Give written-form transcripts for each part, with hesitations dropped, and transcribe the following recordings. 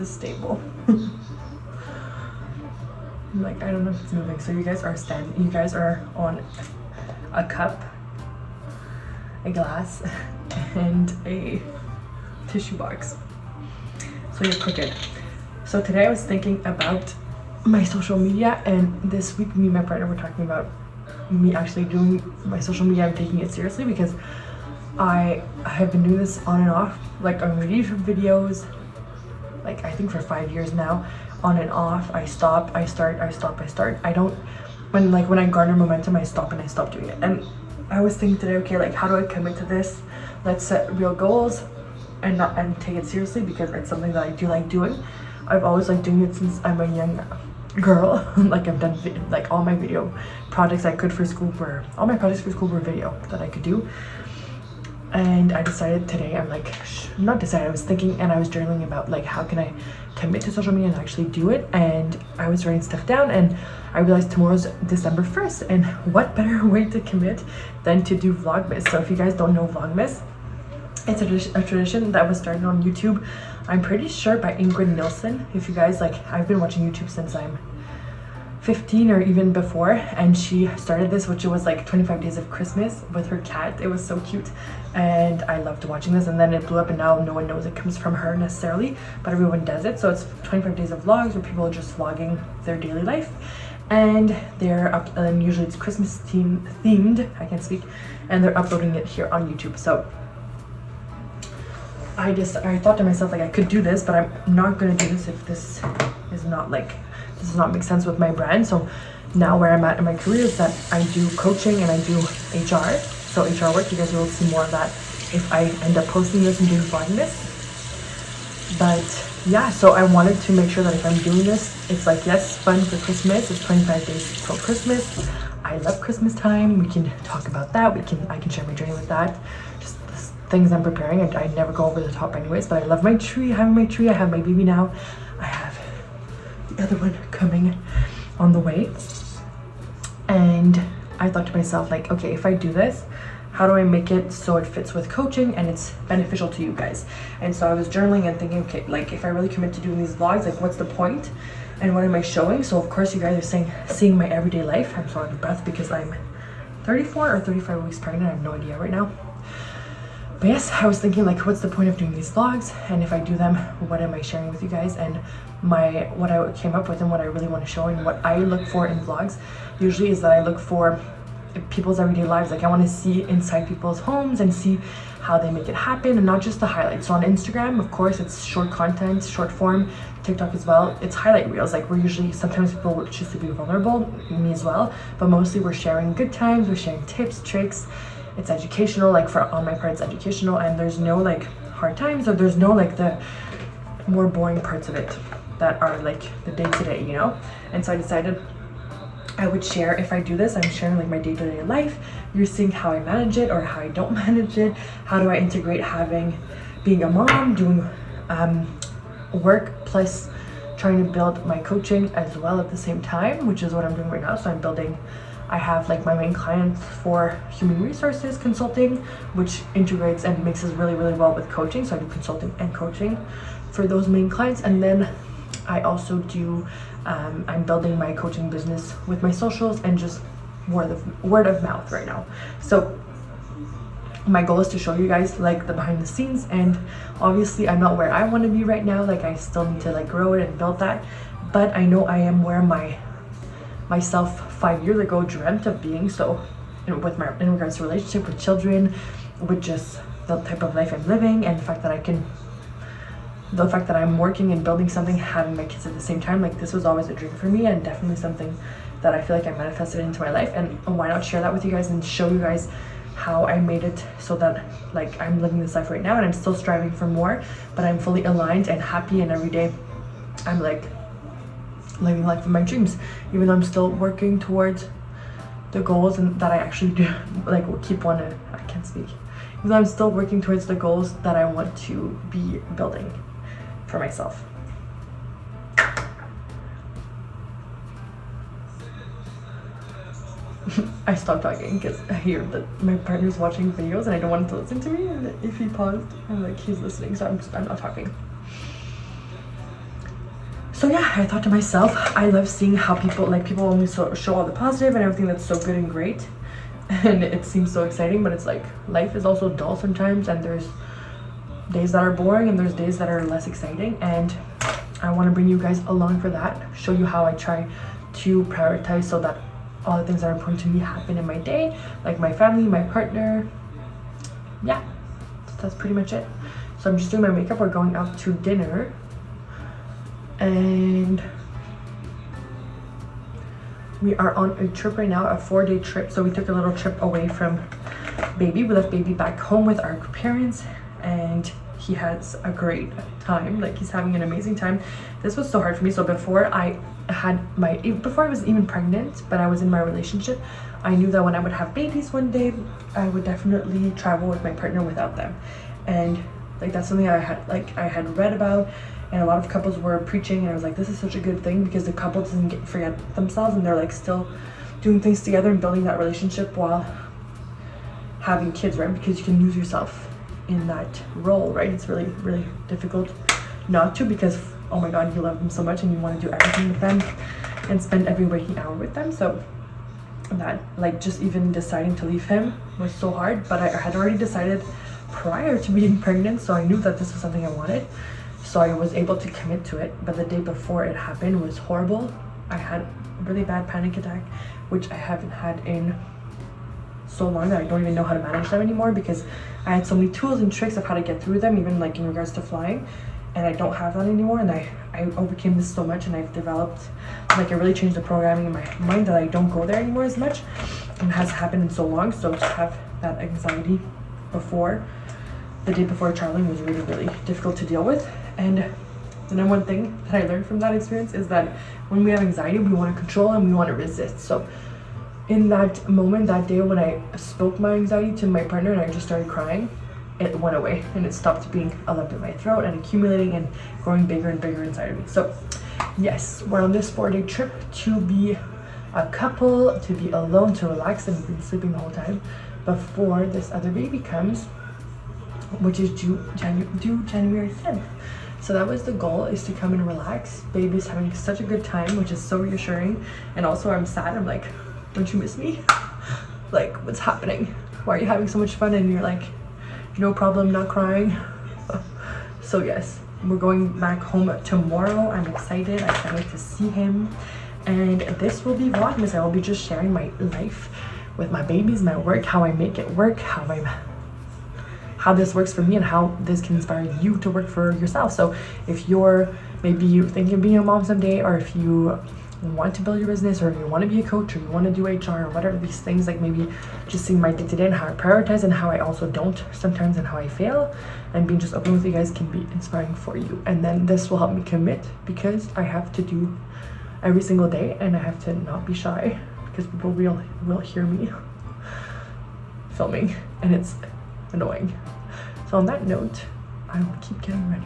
is stable. Like, I don't know if it's moving. So you guys are on a cup, a glass, and a tissue box. So you're crooked. So today I was thinking about my social media, and this week me and my partner were talking about me actually doing my social media. I'm taking it seriously because I have been doing this on and off, like on my YouTube videos, like I think for 5 years now, on and off. I stop, I start, I stop, I start. I don't, when I garner momentum, I stop and I stop doing it. And I was thinking today, okay, like how do I commit to this? Let's set real goals and take it seriously, because it's something that I do like doing. I've always liked doing it since I'm a young girl. Like I've done like all my video projects I could for school all my projects for school were video that I could do. And I decided today, I'm like, not decided, I was thinking and I was journaling about like how can I commit to social media and actually do it. And I was writing stuff down and I realized tomorrow's December 1st, and what better way to commit than to do Vlogmas. So if you guys don't know Vlogmas, it's a tradition that was started on YouTube, I'm pretty sure by Ingrid Nilsson. If you guys like, I've been watching YouTube since I'm 15 or even before, and she started this, which was like 25 days of Christmas with her cat. It was so cute and I loved watching this, and then it blew up and now no one knows it comes from her necessarily, but everyone does it. So it's 25 days of vlogs where people are just vlogging their daily life, and they're up, and usually it's Christmas themed, I can't speak, and they're uploading it here on YouTube. So I thought to myself, like, I could do this, but I'm not gonna do this if this is not like, this does not make sense with my brand. So now where I'm at in my career is that I do coaching and I do HR. So HR work, you guys will see more of that if I end up posting this and doing Vlogmas. But yeah, so I wanted to make sure that if I'm doing this, it's like, yes, fun for Christmas. It's 25 days till Christmas. I love Christmas time. We can talk about that. I can share my journey with that. Just things I'm preparing. I never go over the top anyways, but I love my tree. I have my tree. I have my baby now. I have the other one coming on the way. And I thought to myself, like, okay, if I do this, how do I make it so it fits with coaching and it's beneficial to you guys? And so I was journaling and thinking, okay, like if I really commit to doing these vlogs, like what's the point and what am I showing? So of course you guys are seeing my everyday life. I'm so out of breath because I'm 34 or 35 weeks pregnant. I have no idea right now. But yes, I was thinking, like, what's the point of doing these vlogs? And if I do them, what am I sharing with you guys? And what I came up with and what I really want to show and what I look for in vlogs usually is that I look for people's everyday lives. Like I want to see inside people's homes and see how they make it happen, and not just the highlights. So on Instagram, of course, it's short content, short form. TikTok as well, it's highlight reels. Like we're usually, sometimes people will choose to be vulnerable, me as well, but mostly we're sharing good times, we're sharing tips, tricks. It's educational, like on my part it's educational, and there's no like hard times, or there's no like the more boring parts of it that are like the day-to-day, you know. And so I decided I would share, if I do this, I'm sharing like my day-to-day life. You're seeing how I manage it or how I don't manage it. How do I integrate being a mom, doing work, plus trying to build my coaching as well at the same time, which is what I'm doing right now. So I have like my main client for human resources consulting, which integrates and mixes really, really well with coaching. So I do consulting and coaching for those main clients. And then I also do, I'm building my coaching business with my socials and just word of mouth right now. So my goal is to show you guys like the behind the scenes, and obviously I'm not where I want to be right now. Like I still need to like grow it and build that, but I know I am where myself 5 years ago dreamt of being. So in regards to relationship with children, with just the type of life I'm living, and the fact that I'm working and building something, having my kids at the same time, like this was always a dream for me, and definitely something that I feel like I manifested into my life. And why not share that with you guys and show you guys how I made it so that like I'm living this life right now, and I'm still striving for more, but I'm fully aligned and happy, and every day I'm like living life of my dreams, even though I'm still working towards the goals and that I actually do like I can't speak, even though I'm still working towards the goals that I want to be building for myself. I stopped talking because I hear that my partner's watching videos and I don't want him to listen to me, and if he paused, I'm like, he's listening, so I'm not talking. So yeah, I thought to myself, I love seeing how people only show all the positive and everything that's so good and great, and it seems so exciting, but it's like life is also dull sometimes, and there's days that are boring and there's days that are less exciting, and I want to bring you guys along for that, show you how I try to prioritize so that all the things that are important to me happen in my day, like my family, my partner. Yeah, that's pretty much it. So I'm just doing my makeup. We're going out to dinner, and we are on a trip right now, a 4-day trip. So we took a little trip away from baby. We left baby back home with our parents, and he has a great time. Like, he's having an amazing time. This was so hard for me. So before I was even pregnant, but I was in my relationship, I knew that when I would have babies one day, I would definitely travel with my partner without them. And like, that's something I had read about, and a lot of couples were preaching, and I was like, this is such a good thing, because the couple doesn't forget themselves, and they're like still doing things together and building that relationship while having kids, right? Because you can lose yourself in that role, right? It's really, really difficult not to, because oh my god, you love them so much and you want to do everything with them and spend every waking hour with them. So that, like, just even deciding to leave him was so hard, but I had already decided prior to being pregnant, so I knew that this was something I wanted, so I was able to commit to it. But the day before it happened was horrible. I had a really bad panic attack, which I haven't had in so long that I don't even know how to manage them anymore, because I had so many tools and tricks of how to get through them, even like in regards to flying, and I don't have that anymore. And I overcame this so much, and I've developed, like, I really changed the programming in my mind that I don't go there anymore as much, and it has happened in so long. So to have that anxiety before the day before traveling was really, really difficult to deal with. And the number one thing that I learned from that experience is that when we have anxiety, we want to control and we want to resist. So in that moment, that day, when I spoke my anxiety to my partner and I just started crying, it went away, and it stopped being a lump in my throat and accumulating and growing bigger and bigger inside of me. So yes, we're on this 4-day trip to be a couple, to be alone, to relax, and we've been sleeping the whole time before this other baby comes, which is due January 10th. So that was the goal, is to come and relax. Baby's having such a good time, which is so reassuring. And also I'm sad. I'm like, don't you miss me? Like, what's happening? Why are you having so much fun? And you're like, no problem, not crying. So yes, we're going back home tomorrow. I'm excited. I can't wait to see him. And this will be Vlogmas. I will be just sharing my life with my babies, my work, how I make it work, how this works for me, and how this can inspire you to work for yourself. So if maybe you thinking of being a mom someday, or if you want to build your business, or if you want to be a coach, or you want to do HR, or whatever these things, like maybe just seeing my day-to-day and how I prioritize and how I also don't sometimes, and how I fail, and being just open with you guys can be inspiring for you. And then this will help me commit, because I have to do every single day, and I have to not be shy, because people will hear me filming, and it's annoying. So on that note, I will keep getting ready.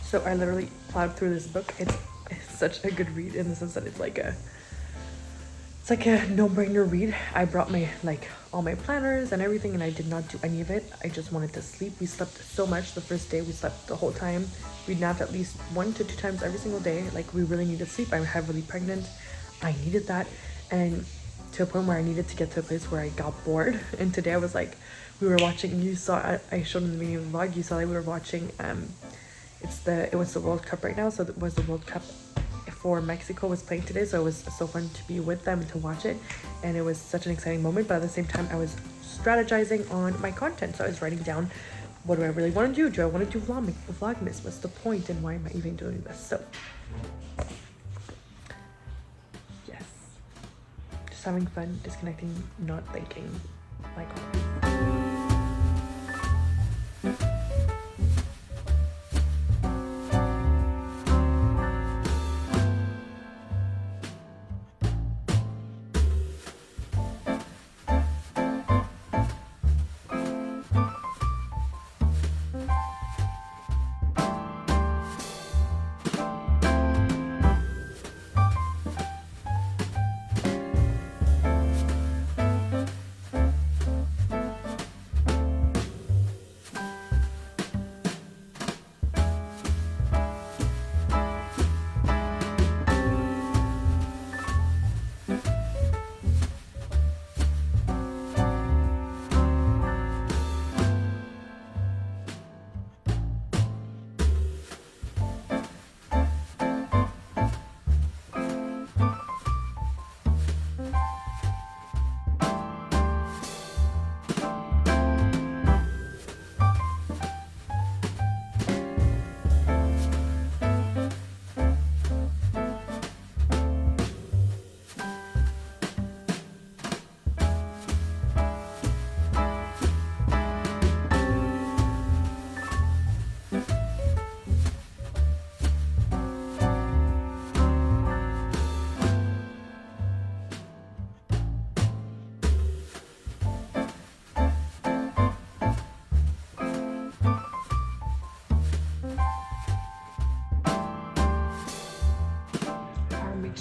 So I literally plowed through this book. It's such a good read, in the sense that it's like a no-brainer read. I brought all my planners and everything, and I did not do any of it. I just wanted to sleep. We slept so much the first day. We slept the whole time. We napped at least 1 to 2 times every single day. Like, we really needed sleep. I'm heavily pregnant. I needed that, and to a point where I needed to get to a place where I got bored. And today I was like, we were watching, you saw, I showed in the beginning of the vlog, you saw that we were watching it was the World Cup right now, so it was the World Cup for Mexico was playing today, so it was so fun to be with them and to watch it, and it was such an exciting moment. But at the same time, I was strategizing on my content, so I was writing down, what do I really want to do? Do I want to do Vlogmas? What's the point, and why am I even doing this? So yes, just having fun, disconnecting, not thinking, like always.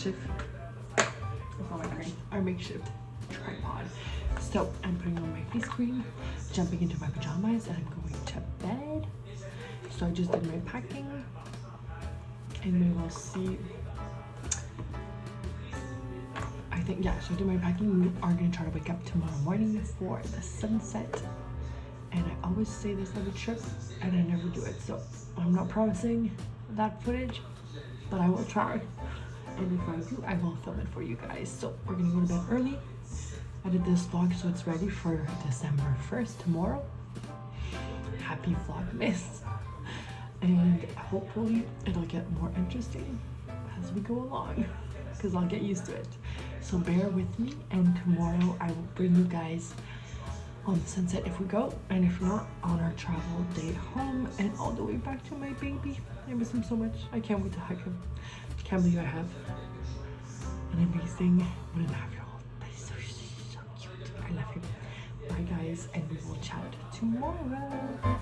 makeshift, it's not my crane, our makeshift tripod. So I'm putting on my face cream, jumping into my pajamas, and I'm going to bed. So I just did my packing, and we will see. I think, yeah, so I did my packing. We are gonna try to wake up tomorrow morning for the sunset. And I always say this every trip, and I never do it. So I'm not promising that footage, but I will try. And if I do, I will film it for you guys. So we're gonna go to bed early. I did this vlog so it's ready for December 1st, tomorrow. Happy Vlogmas. And hopefully it'll get more interesting as we go along, because I'll get used to it. So bear with me, and tomorrow I will bring you guys on the sunset if we go, and if not, on our travel day home and all the way back to my baby. I miss him so much. I can't wait to hug him. I can't believe I have an amazing 1.5-year-old. But he's so cute. I love him. Bye guys, and we will chat tomorrow.